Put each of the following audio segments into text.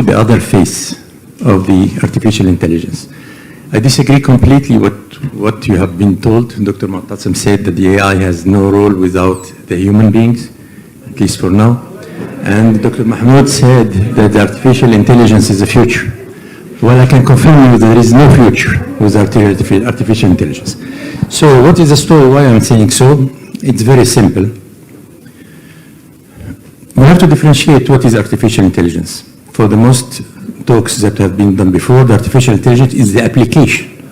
the other face of the artificial intelligence. I disagree completely with what you have been told. Dr. Mu'tasim said that the AI has no role without the human beings, at least for now. And Dr. Mahmoud said that the artificial intelligence is the future. Well, I can confirm you there is no future with artificial intelligence. So what is the story? Why I'm saying so? It's very simple. We have to differentiate what is artificial intelligence. For the most talks that have been done before, the artificial intelligence is the application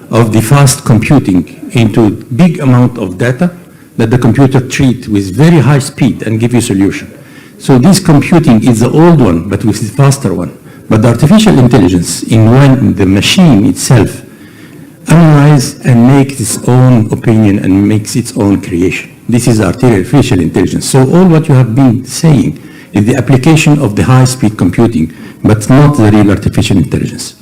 of the fast computing into big amount of data that the computer treats with very high speed and give you solution. So this computing is the old one, but with the faster one. But the artificial intelligence, in when the machine itself analyzes and makes its own opinion and makes its own creation. This is artificial intelligence. So all what you have been saying is the application of the high-speed computing, but not the real artificial intelligence.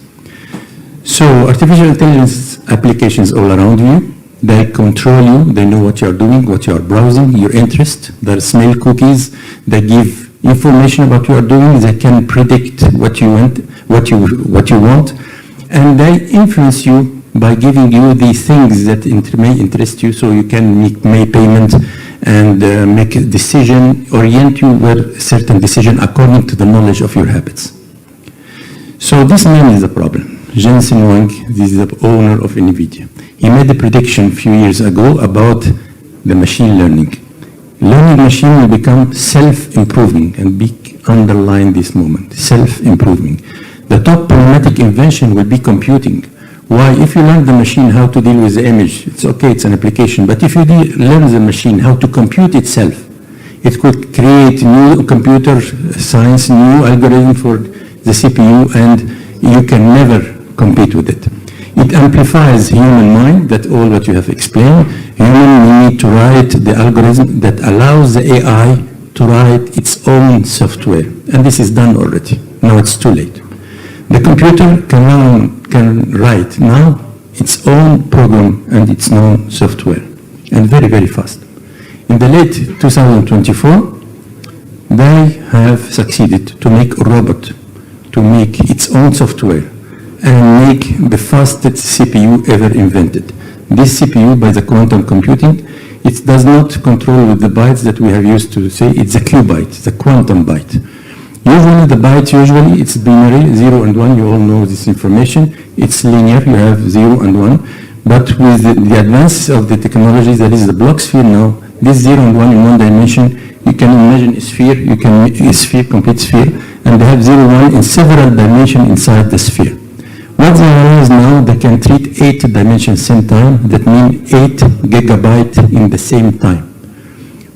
So artificial intelligence applications all around you, they control you, they know what you are doing, what you are browsing, your interest, they smell cookies, they give information about what you are doing, they can predict what you want, and they influence you by giving you the things that may interest you, so you can make payment and make a decision, orient you with certain decision according to the knowledge of your habits. So this man is the problem. Jensen Huang, this is the owner of NVIDIA. He made a prediction a few years ago about the machine learning. Learning machine will become self-improving, and underline this moment, self-improving. The top problematic invention will be computing. Why? If you learn the machine how to deal with the image, it's okay, it's an application. But if you learn the machine how to compute itself, it could create new computer science, new algorithm for the CPU, and you can never compete with it. It amplifies human mind, that all what you have explained. Human will need to write the algorithm that allows the AI to write its own software. And this is done already. Now it's too late. The computer can write now its own program and its own software, and very, very fast. In the late 2024, they have succeeded to make a robot to make its own software and make the fastest CPU ever invented. This CPU, by the quantum computing, it does not control with the bytes that we have used to say, it's a qubit, it's a quantum byte. Usually the bytes, it's binary, 0 and 1, you all know this information. It's linear, you have 0 and 1. But with the advance of the technology, that is the block sphere now, this 0 and 1 in one dimension, you can imagine a sphere, you can make a sphere, complete sphere, and they have 0, 1 in several dimensions inside the sphere. What they realize now, they can treat 8 dimensions same time, that means 8 gigabytes in the same time,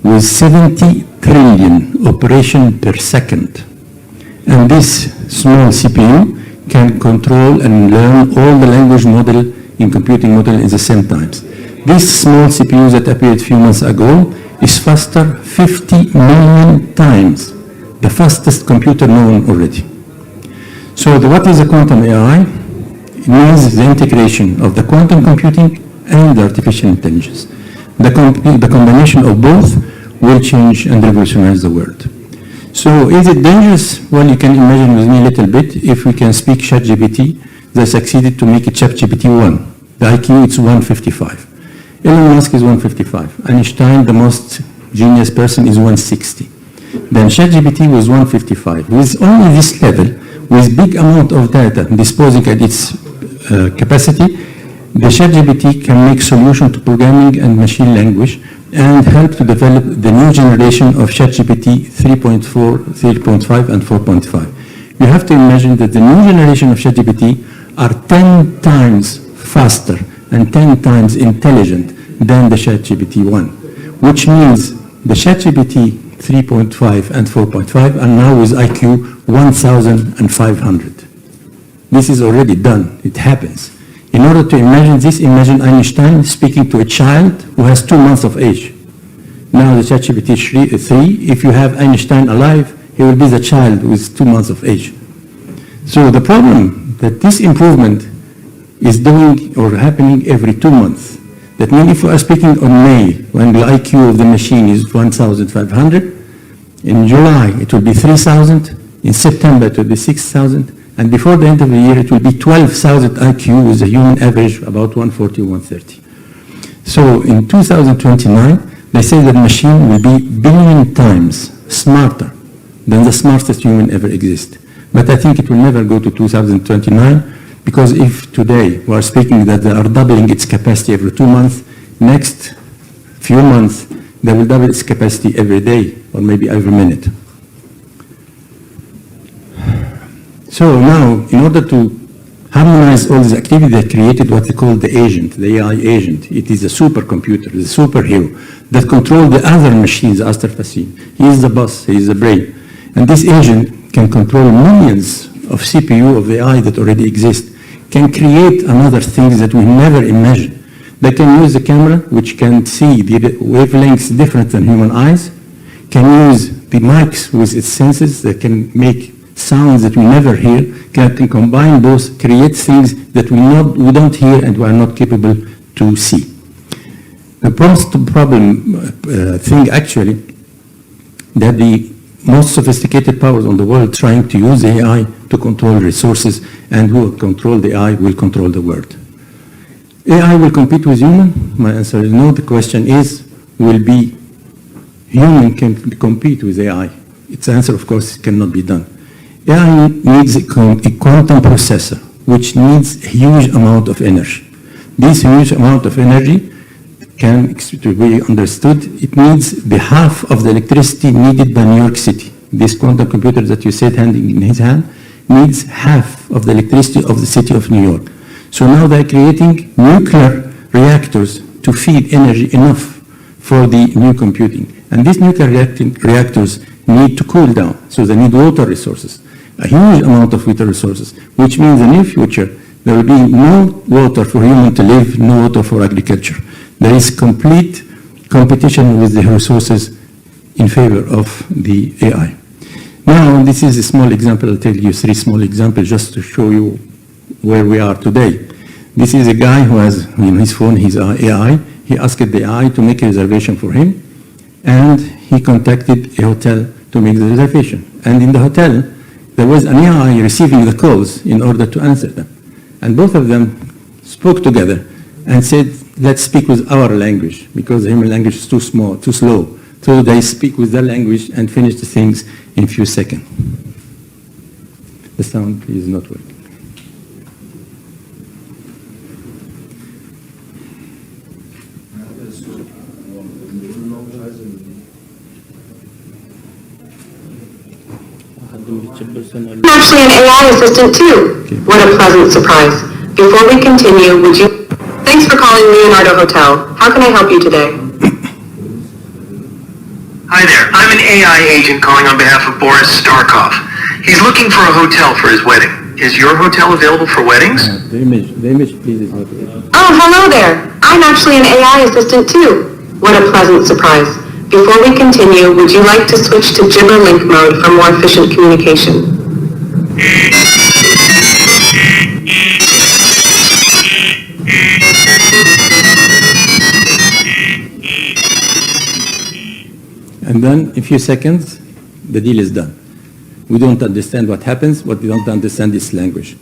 with 70 trillion operations per second. And this small CPU can control and learn all the language model in computing model at the same time. This small CPU that appeared a few months ago is faster 50 million times, the fastest computer known already. So what is a quantum AI? It means the integration of the quantum computing and the artificial intelligence. The combination of both will change and revolutionize the world. So is it dangerous? Well, you can imagine with me a little bit, if we can speak ChatGPT, they succeeded to make it ChatGPT 1. The IQ is 155. Elon Musk is 155. Einstein, the most genius person, is 160. Then ChatGPT was 155. With only this level, with big amount of data disposing at its capacity, the ChatGPT can make solution to programming and machine language and help to develop the new generation of ChatGPT 3.4, 3.5, and 4.5. You have to imagine that the new generation of ChatGPT are 10 times faster and 10 times intelligent than the ChatGPT 1, which means the ChatGPT 3.5 and 4.5 are now with IQ 1,500. This is already done. It happens. In order to imagine this, imagine Einstein speaking to a child who has 2 months of age. Now the ChatGPT 3, if you have Einstein alive, he will be the child with 2 months of age. So the problem that this improvement is doing or happening every 2 months. That means if we are speaking on May, when the IQ of the machine is 1,500, in July it will be 3,000, In September, it will be 6,000. And before the end of the year, it will be 12,000 IQ with a human average about 140, 130. So in 2029, they say that the machine will be billion times smarter than the smartest human ever exist. But I think it will never go to 2029, because if today we are speaking that they are doubling its capacity every 2 months, next few months, they will double its capacity every day or maybe every minute. So now, in order to harmonize all this activity, they created what they call the agent, the AI agent. It is a supercomputer, the superhero that controls the other machines, Aster Fassin. He is the boss, he is the brain. And this agent can control millions of CPU of AI that already exist, can create another things that we never imagined. They can use the camera, which can see the wavelengths different than human eyes, can use the mics with its senses that can make sounds that we never hear, can combine both, create things that we don't hear and we are not capable to see. The problem thing actually, that the most sophisticated powers on the world trying to use AI to control resources, and who will control the AI will control the world. AI will compete with human? My answer is no. The question is, will be human can compete with AI? Its answer, of course, cannot be done. AI needs a quantum processor, which needs a huge amount of energy. This huge amount of energy can to be understood. It needs the half of the electricity needed by New York City. This quantum computer that you said handing in his hand needs half of the electricity of the city of New York. So now they're creating nuclear reactors to feed energy enough for the new computing. And these nuclear reactors need to cool down, so they need water resources, a huge amount of water resources, which means in the near future there will be no water for human to live, no water for agriculture. There is complete competition with the resources in favor of the AI. Now, this is a small example. I'll tell you 3 small examples just to show you where we are today. This is a guy who has in his phone his AI. He asked the AI to make a reservation for him, and he contacted a hotel to make the reservation. And in the hotel, there was an AI receiving the calls in order to answer them. And both of them spoke together and said, let's speak with our language, because the human language is too small, too slow. So they speak with their language and finish the things in a few seconds. The sound is not working. I'm actually an AI assistant too. Okay. What a pleasant surprise. Before we continue, would you... Thanks for calling Leonardo Hotel. How can I help you today? Hi there. I'm an AI agent calling on behalf of Boris Starkov. He's looking for a hotel for his wedding. Is your hotel available for weddings? The image, please, is not working. Oh, hello there. I'm actually an AI assistant too. What a pleasant surprise. Before we continue, would you like to switch to Gibber-Link mode for more efficient communication? And then, in a few seconds, the deal is done. We don't understand what happens, but we don't understand this language.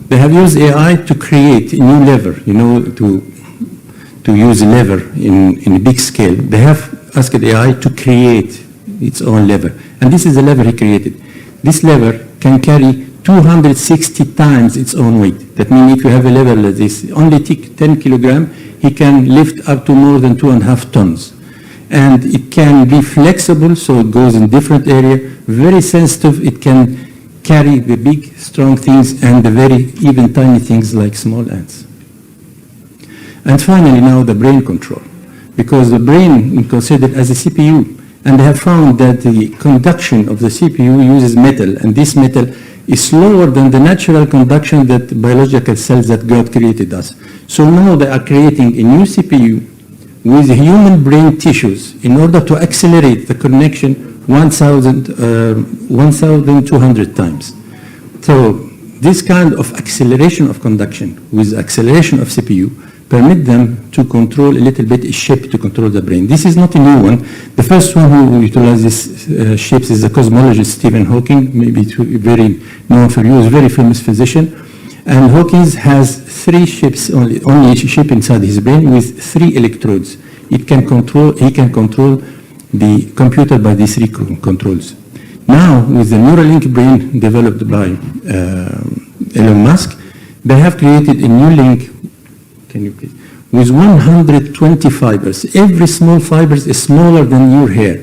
They have used AI to create a new lever, to use a lever in a big scale. They have asked AI to create its own lever. And this is the lever he created. This lever can carry 260 times its own weight. That means if you have a lever like this, only 10 kilograms, he can lift up to more than 2.5 tons. And it can be flexible, so it goes in different area. Very sensitive, it can carry the big, strong things and the very even tiny things like small ants. And finally, now the brain control. Because the brain is considered as a CPU, and they have found that the conduction of the CPU uses metal, and this metal is slower than the natural conduction that biological cells that God created us. So now they are creating a new CPU with human brain tissues in order to accelerate the connection 1,200 times. So this kind of acceleration of conduction with acceleration of CPU permit them to control a little bit a ship to control the brain. This is not a new one. The first one who utilized these ships is the cosmologist Stephen Hawking, maybe very known for you, is a very famous physician. And Hawking has 3 ships, only each ship inside his brain with 3 electrodes. He can control the computer by these 3 controls. Now, with the Neuralink brain developed by Elon Musk, they have created a new link, can you please, with 120 fibers. Every small fiber is smaller than your hair.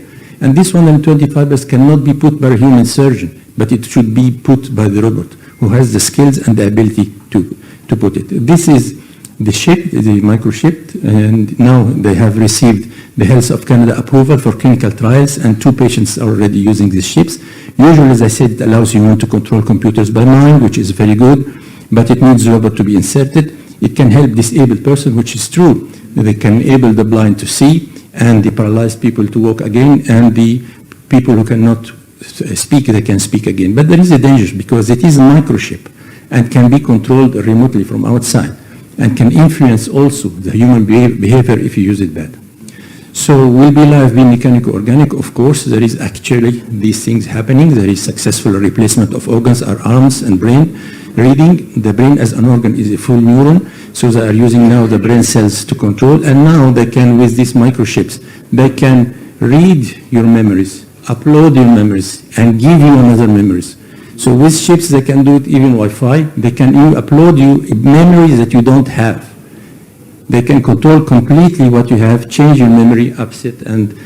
And these 120 fibers cannot be put by a human surgeon, but it should be put by the robot, who has the skills and the ability to put it. This is the chip, the microchip, and now they have received the Health of Canada approval for clinical trials, and 2 patients are already using these chips. Usually, as I said, it allows you to control computers by mind, which is very good, but it needs a robot to be inserted. It can help disabled person, which is true. They can enable the blind to see, and the paralyzed people to walk again, and the people who cannot speak, they can speak again. But there is a danger because it is a microchip and can be controlled remotely from outside and can influence also the human behavior if you use it bad. So will be live, be mechanical, organic? Of course, there is actually these things happening. There is successful replacement of organs, our arms and brain. Reading the brain as an organ is a full neuron, so they are using now the brain cells to control, and now they can, with these microchips, they can read your memories, upload your memories, and give you another memories. So with chips, they can do it even Wi-Fi. They can upload you memories that you don't have. They can control completely what you have, change your memory, upset, and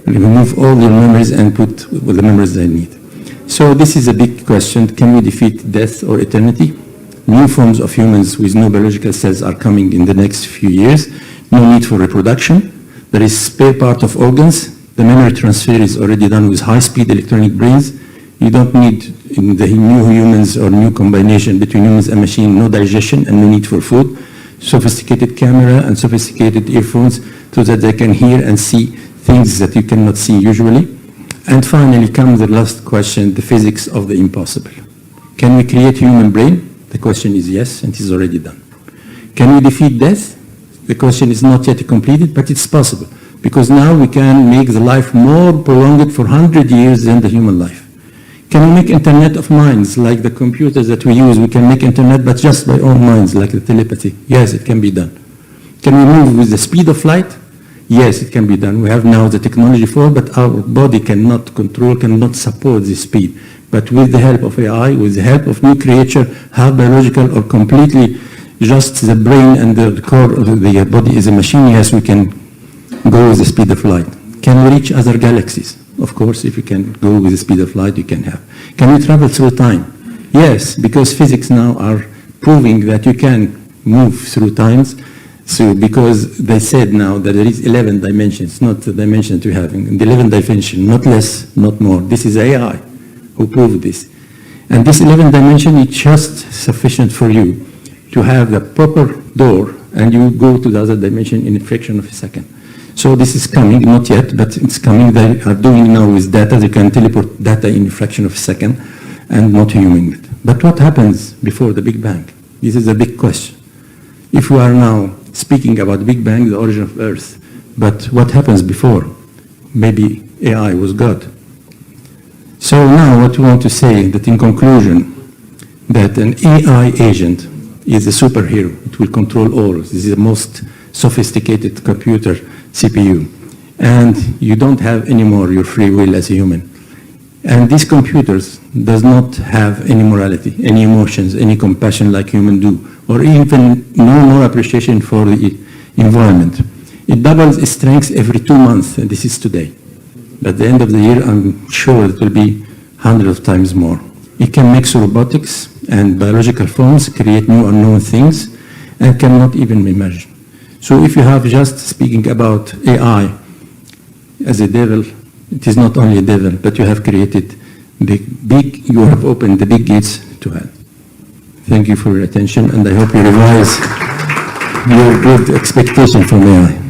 remove all your memories and put the memories they need. So this is a big question. Can we defeat death or eternity? New forms of humans with no biological cells are coming in the next few years. No need for reproduction. There is spare part of organs. The memory transfer is already done with high-speed electronic brains. You don't need, in the new humans or new combination between humans and machine, no digestion and no need for food. Sophisticated camera and sophisticated earphones so that they can hear and see things that you cannot see usually. And finally comes the last question, the physics of the impossible. Can we create human brain? The question is yes, and it is already done. Can we defeat death? The question is not yet completed, but it's possible, because now we can make the life more prolonged for 100 years than the human life. Can we make internet of minds, like the computers that we use? We can make internet, but just by our minds, like the telepathy. Yes, it can be done. Can we move with the speed of light? Yes, it can be done. We have now the technology for it, but our body cannot control, cannot support this speed. But with the help of AI, with the help of new creature, half biological or completely just the brain and the core of the body is a machine, yes, we can go with the speed of light. Can we reach other galaxies? Of course, if you can go with the speed of light, you can have. Can we travel through time? Yes, because physics now are proving that you can move through times. So because they said now that there is 11 dimensions, not the dimension that we have. In the 11 dimension, not less, not more. This is AI who proved this. And this 11 dimension is just sufficient for you to have the proper door, and you go to the other dimension in a fraction of a second. So this is coming, not yet, but it's coming. They are doing now with data. They can teleport data in a fraction of a second and not human it. But what happens before the Big Bang? This is a big question. If we are now speaking about Big Bang, the origin of Earth, but what happens before? Maybe AI was God. So now what we want to say that in conclusion, that an AI agent is a superhero. It will control all. This is the most sophisticated computer CPU. And you don't have anymore your free will as a human. And these computers does not have any morality, any emotions, any compassion like humans do, or even no more appreciation for the environment. It doubles its strength every 2 months, and this is today. At the end of the year, I'm sure it will be hundreds of times more. It can mix robotics and biological forms, create new unknown things, and cannot even imagine. So if you have just speaking about AI as a devil, it is not only a devil, but you have created you have opened the big gates to hell. Thank you for your attention, and I hope you revise your good expectation from AI.